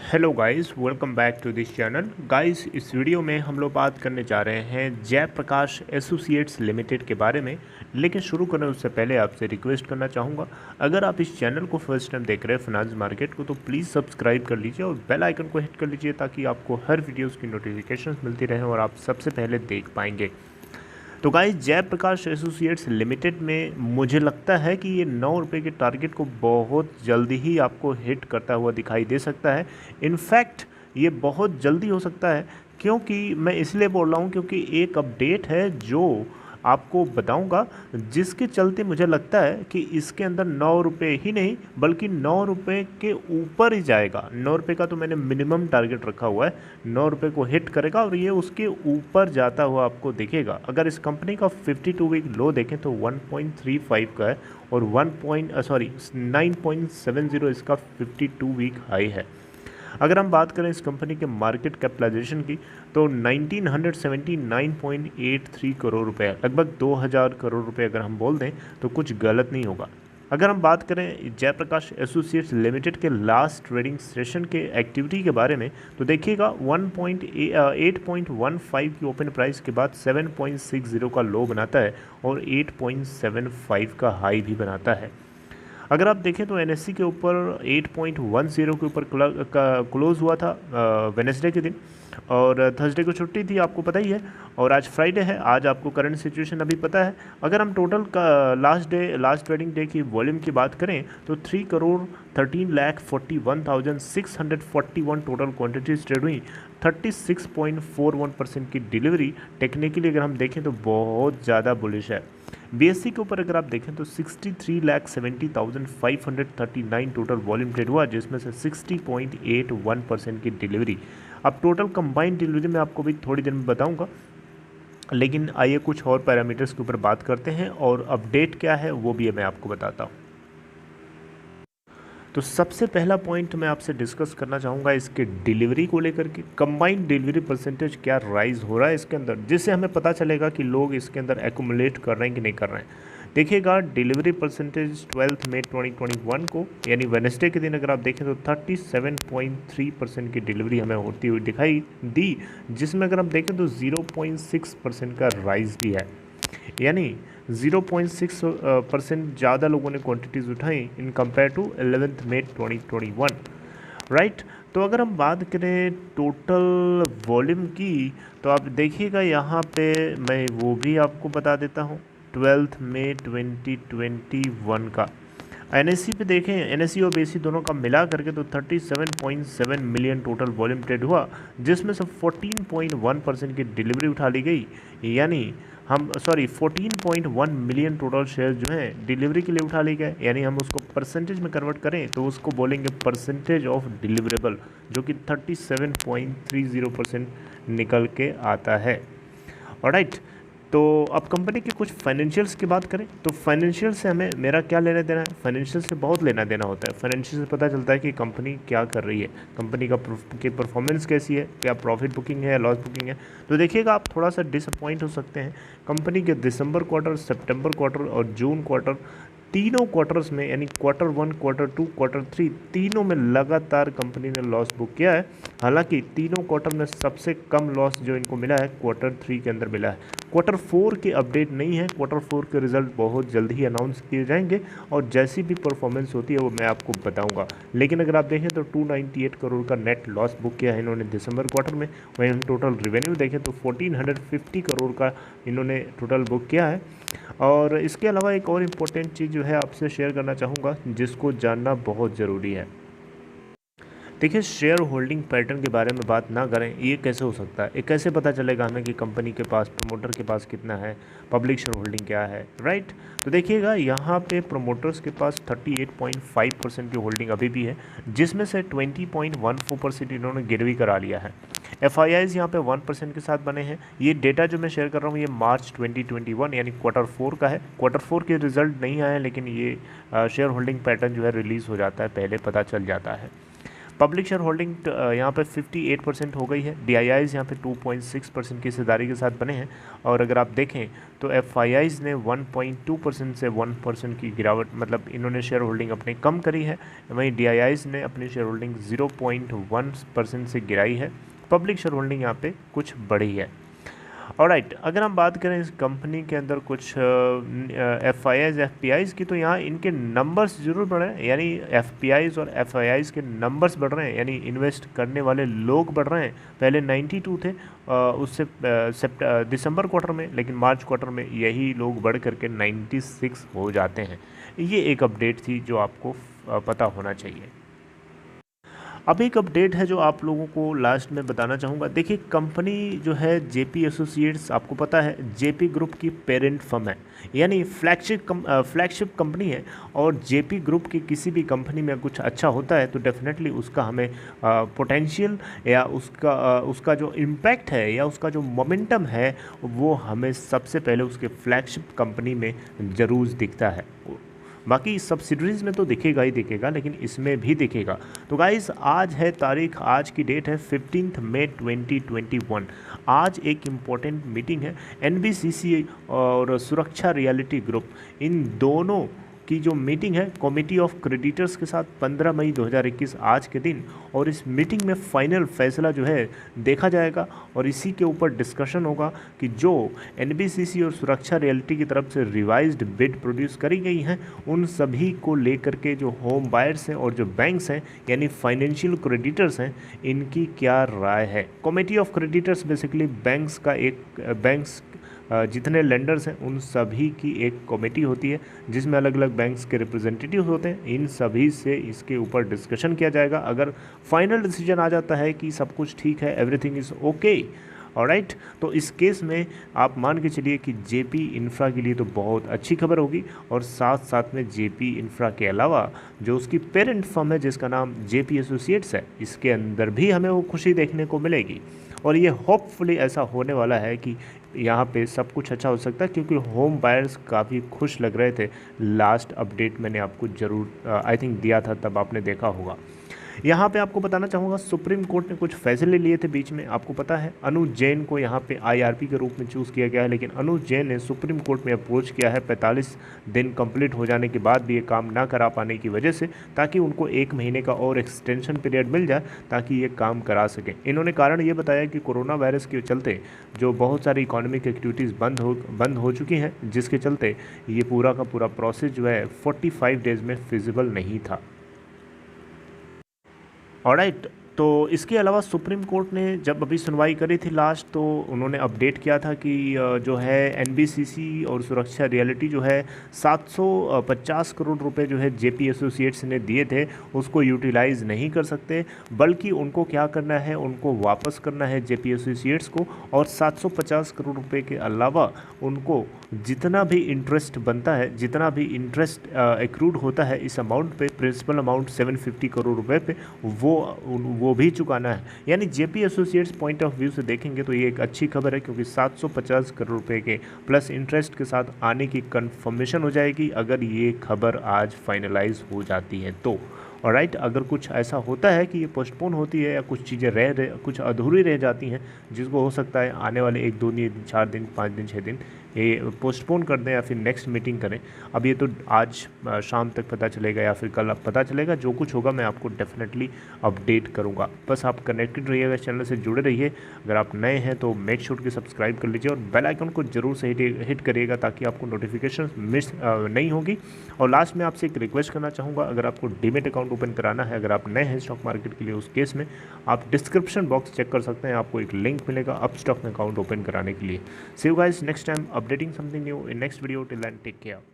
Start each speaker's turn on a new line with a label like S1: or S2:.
S1: Hello guys, welcome back to this channel. Guys, इस video में हम लोग बात करने जा रहे हैं जयप्रकाश एसोसिएट्स लिमिटेड के बारे में। लेकिन शुरू करने उससे पहले आपसे रिक्वेस्ट करना चाहूँगा, अगर आप इस चैनल को फर्स्ट टाइम देख रहे हैं फाइनेंस मार्केट को, तो प्लीज़ सब्सक्राइब कर लीजिए और बेल आइकन को हिट कर लीजिए ताकि आपको हर वीडियोज़ की नोटिफिकेशन मिलती रहें और आप सबसे पहले देख पाएंगे। तो गाइस, जयप्रकाश एसोसिएट्स लिमिटेड में मुझे लगता है कि ये 9 रुपये के टारगेट को बहुत जल्दी ही आपको हिट करता हुआ दिखाई दे सकता है। इनफैक्ट ये बहुत जल्दी हो सकता है, क्योंकि मैं इसलिए बोल रहा हूँ क्योंकि एक अपडेट है जो आपको बताऊंगा, जिसके चलते मुझे लगता है कि इसके अंदर 9 रुपये ही नहीं बल्कि 9 रुपये के ऊपर ही जाएगा। 9 रुपये का तो मैंने मिनिमम टारगेट रखा हुआ है, 9 रुपये को हिट करेगा और ये उसके ऊपर जाता हुआ आपको दिखेगा। अगर इस कंपनी का 52 वीक लो देखें तो 1.35 का है और 9.70 इसका 52 वीक हाई है। अगर हम बात करें इस कंपनी के मार्केट कैपिटलाइजेशन की, तो 1979.83 करोड़ रुपए, लगभग 2000 करोड़ रुपए अगर हम बोल दें तो कुछ गलत नहीं होगा। अगर हम बात करें जयप्रकाश एसोसिएट्स लिमिटेड के लास्ट ट्रेडिंग सेशन के एक्टिविटी के बारे में, तो देखिएगा 8.15 की ओपन प्राइस के बाद 7.60 का लो बनाता है और 8.75 का हाई भी बनाता है। अगर आप देखें तो एनएससी के ऊपर 8.10 के ऊपर क्लोज हुआ था वेनेसडे के दिन, और थर्सडे को छुट्टी थी, आपको पता ही है, और आज फ्राइडे है। आज आपको करंट सिचुएशन अभी पता है। अगर हम टोटल का लास्ट ट्रेडिंग डे की वॉल्यूम की बात करें तो 3,13,41,641 टोटल क्वांटिटीज ट्रेड हुई, 36.41% की डिलीवरी। टेक्निकली अगर हम देखें तो बहुत ज़्यादा बुलिश है। बीएससी के ऊपर अगर आप देखें तो 63,70,539 टोटल वॉल्यूम ट्रेड हुआ, जिसमें से 60.81% की डिलीवरी। अब टोटल कंबाइंड डिलीवरी मैं आपको भी थोड़ी देर में बताऊंगा, लेकिन आइए कुछ और पैरामीटर्स के ऊपर बात करते हैं और अपडेट क्या है वो भी मैं आपको बताता हूँ। तो सबसे पहला पॉइंट मैं आपसे डिस्कस करना चाहूँगा इसके डिलीवरी को लेकर के। कंबाइंड डिलीवरी परसेंटेज क्या राइज हो रहा है इसके अंदर, जिससे हमें पता चलेगा कि लोग इसके अंदर एक्यूमुलेट कर रहे हैं कि नहीं कर रहे हैं। देखिएगा, डिलीवरी परसेंटेज 12 मई 2021 को यानी वेडनेसडे के दिन अगर आप देखें तो 37.3% की डिलीवरी हमें होती हुई दिखाई दी, जिसमें अगर हम देखें तो 0.6% का राइज भी है, यानी 0.6% ज़्यादा लोगों ने क्वांटिटीज़ उठाई इन कंपेयर टू 11 मई 2021, राइट। तो अगर हम बात करें टोटल वॉल्यूम की, तो आप देखिएगा यहाँ पे मैं वो भी आपको बता देता हूँ। 12 मई 2021 का एनएससी पे देखें, एनएससी और बीएससी दोनों का मिला करके तो 37.7 मिलियन टोटल वॉल्यूम ट्रेड हुआ, जिसमें से 14.1% की डिलीवरी उठा ली गई, यानी 14.1 मिलियन टोटल शेयर जो हैं डिलीवरी के लिए उठा लिए गए। यानी हम उसको परसेंटेज में कन्वर्ट करें तो उसको बोलेंगे परसेंटेज ऑफ डिलीवरेबल, जो कि 37.30% निकल के आता है। ऑलराइट, तो अब कंपनी के कुछ फाइनेंशियल्स की बात करें तो फाइनेंशियल से हमें मेरा क्या लेना देना है, फाइनेंशियल से बहुत लेना देना होता है। फाइनेंशियल से पता चलता है कि कंपनी क्या कर रही है, कंपनी की परफॉर्मेंस कैसी है, क्या प्रॉफिट बुकिंग है, लॉस बुकिंग है। तो देखिएगा, आप थोड़ा सा डिसअपॉइंट हो सकते हैं। कंपनी के दिसंबर क्वार्टर, सितंबर क्वार्टर और जून क्वार्टर, तीनों क्वार्टर्स में यानी क्वार्टर 1, क्वार्टर 2, क्वार्टर 3, तीनों में लगातार कंपनी ने लॉस बुक किया है। हालांकि तीनों क्वार्टर में सबसे कम लॉस जो इनको मिला है क्वार्टर 3 के अंदर मिला है। क्वार्टर 4 की अपडेट नहीं है, क्वार्टर 4 के रिजल्ट बहुत जल्द ही अनाउंस किए जाएंगे और जैसी भी परफॉर्मेंस होती है वो मैं आपको बताऊंगा। लेकिन अगर आप देखें तो 298 करोड़ का नेट लॉस बुक किया है इन्होंने दिसंबर क्वार्टर में। वहीं हम टोटल रिवेन्यू देखें तो 1450 करोड़ का इन्होंने टोटल बुक किया है। और इसके अलावा एक और इम्पोर्टेंट चीज़ जो है आपसे शेयर करना चाहूँगा, जिसको जानना बहुत ज़रूरी है। देखिए, शेयर होल्डिंग पैटर्न के बारे में बात ना करें, ये कैसे हो सकता है, ये कैसे पता चलेगा हमें कि कंपनी के पास, प्रमोटर के पास कितना है, पब्लिक शेयर होल्डिंग क्या है, राइट। तो देखिएगा, यहाँ पे प्रमोटर्स के पास 38.5% की होल्डिंग अभी भी है, जिसमें से 20.14% इन्होंने गिरवी करा लिया है। FIIs यहाँ पे 1% के साथ बने हैं। ये डेटा जो मैं शेयर कर रहा हूँ ये मार्च 2021 यानी क्वार्टर 4 का है। क्वार्टर 4 के रिजल्ट नहीं आए, लेकिन ये शेयर होल्डिंग पैटर्न जो है रिलीज़ हो जाता है, पहले पता चल जाता है। पब्लिक शेयर होल्डिंग यहाँ पे 58% हो गई है। DIIs यहाँ पे 2.6% की हिस्सेदारी के साथ बने हैं। और अगर आप देखें तो FIIs ने 1.2% से 1% की गिरावट, मतलब इन्होंने शेयर होल्डिंग अपनी कम करी है। वहीं DIIs ने अपनी शेयर होल्डिंग 0.1% से गिराई है। पब्लिक शेयर होल्डिंग यहाँ पे कुछ बढ़ी है। ऑलराइट, अगर हम बात करें इस कंपनी के अंदर कुछ FIIs FPIs की, तो यहाँ इनके नंबर्स जरूर बढ़ रहे हैं, यानी FPIs और FIIs के नंबर्स बढ़ रहे हैं, यानी इन्वेस्ट करने वाले लोग बढ़ रहे हैं। पहले 92 थे उससे दिसंबर क्वार्टर में, लेकिन मार्च क्वार्टर में यही लोग बढ़ करके 96 हो जाते हैं। ये एक अपडेट थी जो आपको पता होना चाहिए। अब एक अपडेट है जो आप लोगों को लास्ट में बताना चाहूँगा। देखिए, कंपनी जो है JP एसोसिएट्स, आपको पता है JP ग्रुप की पेरेंट फर्म है, यानी फ्लैगशिप कंपनी है। और JP ग्रुप की किसी भी कंपनी में कुछ अच्छा होता है तो डेफिनेटली उसका हमें पोटेंशियल या उसका जो इम्पैक्ट है या उसका जो मोमेंटम है वो हमें सबसे पहले उसके फ्लैगशिप कंपनी में ज़रूर दिखता है। बाकी सब्सिडरीज में तो दिखेगा ही दिखेगा, लेकिन इसमें भी दिखेगा। तो गाइस, आज है तारीख, आज की डेट है 15 मई 2021। आज एक इम्पॉर्टेंट मीटिंग है। NBCC और सुरक्षा रियलिटी ग्रुप, इन दोनों की जो मीटिंग है कमेटी ऑफ क्रेडिटर्स के साथ 15 मई 2021 आज के दिन। और इस मीटिंग में फाइनल फैसला जो है देखा जाएगा और इसी के ऊपर डिस्कशन होगा कि जो NBCC और सुरक्षा रियलिटी की तरफ से रिवाइज्ड बिड प्रोड्यूस करी गई हैं उन सभी को लेकर के जो होम बायर्स हैं और जो बैंक्स हैं यानी फाइनेंशियल क्रेडिटर्स हैं, इनकी क्या राय है। Committee of creditors basically banks का बैंक्स जितने लेंडर्स हैं उन सभी की एक कमेटी होती है जिसमें अलग अलग बैंक्स के रिप्रेजेंटेटिव होते हैं। इन सभी से इसके ऊपर डिस्कशन किया जाएगा। अगर फाइनल डिसीजन आ जाता है कि सब कुछ ठीक है, एवरीथिंग इज़ ओके, ऑलराइट, तो इस केस में आप मान के चलिए कि JP इंफ्रा के लिए तो बहुत अच्छी खबर होगी। और साथ साथ में JP इंफ्रा के अलावा जो उसकी पेरेंट फर्म है जिसका नाम JP एसोसिएट्स है, इसके अंदर भी हमें वो खुशी देखने को मिलेगी। और ये होपफुली ऐसा होने वाला है कि यहाँ पे सब कुछ अच्छा हो सकता है, क्योंकि होम बायर्स काफ़ी खुश लग रहे थे। लास्ट अपडेट मैंने आपको ज़रूर आई थिंक दिया था, तब आपने देखा होगा। यहाँ पे आपको बताना चाहूँगा, सुप्रीम कोर्ट ने कुछ फैसले लिए थे बीच में। आपको पता है अनुज जैन को यहाँ पे IRP के रूप में चूज़ किया गया है, लेकिन अनुज जैन ने सुप्रीम कोर्ट में अप्रोच किया है 45 दिन कंप्लीट हो जाने के बाद भी ये काम ना करा पाने की वजह से, ताकि उनको 1 महीने का और एक्सटेंशन पीरियड मिल जाए ताकि ये काम करा सकें। इन्होंने कारण ये बताया कि कोरोना वायरस के चलते जो बहुत सारी इकोनॉमिक एक्टिविटीज़ बंद हो चुकी हैं, जिसके चलते ये पूरा का पूरा प्रोसेस जो है 45 डेज़ में फिजिबल नहीं था। ऑलराइट, तो इसके अलावा सुप्रीम कोर्ट ने जब अभी सुनवाई करी थी लास्ट, तो उन्होंने अपडेट किया था कि जो है NBCC और सुरक्षा रियलिटी जो है 750 करोड़ रुपए जो है JP एसोसिएट्स ने दिए थे उसको यूटिलाइज़ नहीं कर सकते, बल्कि उनको क्या करना है, उनको वापस करना है JP एसोसिएट्स को। और 750 करोड़ रुपए के अलावा उनको जितना भी इंटरेस्ट बनता है, जितना भी इंटरेस्ट एक्रूड होता है इस अमाउंट पे, प्रिंसिपल अमाउंट 750 करोड़ रुपए पे, वो भी चुकाना है। यानी JP associates point of view से देखेंगे तो ये एक अच्छी खबर है, क्योंकि 750 करोड़ रुपए के प्लस इंटरेस्ट के साथ आने की कंफर्मेशन हो जाएगी अगर ये खबर आज फाइनलाइज हो जाती है तो। ऑलराइट, अगर कुछ ऐसा होता है कि ये पोस्टपोन होती है या कुछ चीज़ें कुछ अधूरी रह जाती हैं, जिसको हो सकता है आने वाले 1-2 दिन, 4 दिन, 5 दिन, 6 दिन ये पोस्टपोन कर दें या फिर नेक्स्ट मीटिंग करें। अब ये तो आज शाम तक पता चलेगा या फिर कल पता चलेगा। जो कुछ होगा मैं आपको डेफिनेटली अपडेट करूँगा। बस आप कनेक्टेड रहिएगा, चैनल से जुड़े रहिए। अगर आप नए हैं तो मेक श्योर कि सब्सक्राइब कर लीजिए और बेल आइकन को जरूर से हिट करिएगा ताकि आपको नोटिफिकेशन मिस नहीं होगी। और लास्ट में आपसे एक रिक्वेस्ट करना चाहूँगा, अगर आपको डीमेट अकाउंट ओपन कराना है, अगर आप नए हैं स्टॉक मार्केट के लिए, उस केस में आप डिस्क्रिप्शन बॉक्स चेक कर सकते हैं, आपको एक लिंक मिलेगा अपस्टॉक में अकाउंट ओपन कराने के लिए। See you guys next time updating something new in next video. Till then, take care.